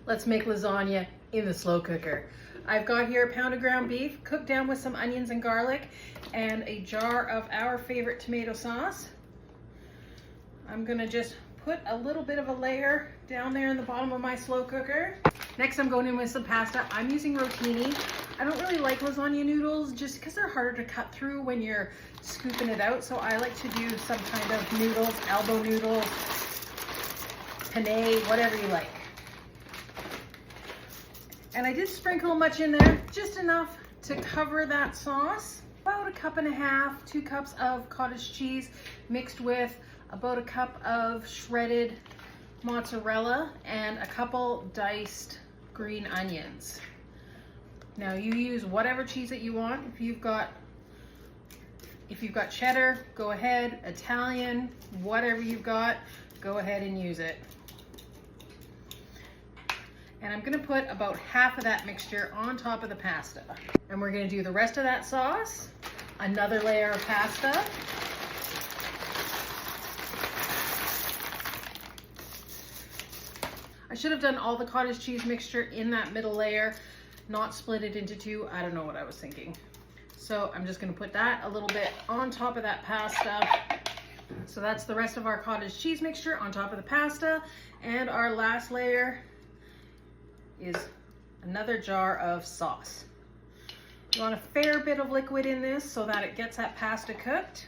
Let's make lasagna in the slow cooker. I've got here a pound of ground beef cooked down with some onions and garlic and a jar of our favorite tomato sauce. I'm gonna just put a little bit of a layer down there in the bottom of my slow cooker. Next, I'm going in with some pasta. I'm using rotini. I don't really like lasagna noodles just because they're harder to cut through when you're scooping it out. So I like to do some kind of noodles, elbow noodles, penne, whatever you like. And I did sprinkle much in there, just enough to cover that sauce. About a cup and a half, 2 cups of cottage cheese mixed with about a cup of shredded mozzarella and a couple diced green onions. Now you use whatever cheese that you want. If you've got cheddar, go ahead. Italian, whatever you've got, go ahead and use it. And I'm gonna put about half of that mixture on top of the pasta. And we're gonna do the rest of that sauce, another layer of pasta. I should have done all the cottage cheese mixture in that middle layer, not split it into 2. I don't know what I was thinking. So I'm just gonna put that a little bit on top of that pasta. So that's the rest of our cottage cheese mixture on top of the pasta. And our last layer is another jar of sauce. You want a fair bit of liquid in this so that it gets that pasta cooked.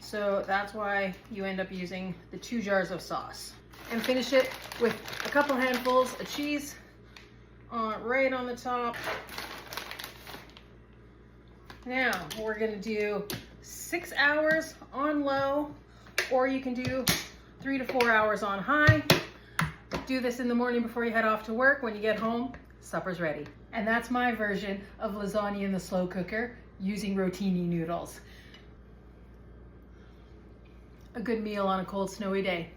So that's why you end up using the 2 jars of sauce. And finish it with a couple handfuls of cheese right on the top. Now we're gonna do 6 hours on low, or you can do 3 to 4 hours on high. Do this in the morning before you head off to work. When you get home, supper's ready. And that's my version of lasagna in the slow cooker using rotini noodles. A good meal on a cold, snowy day.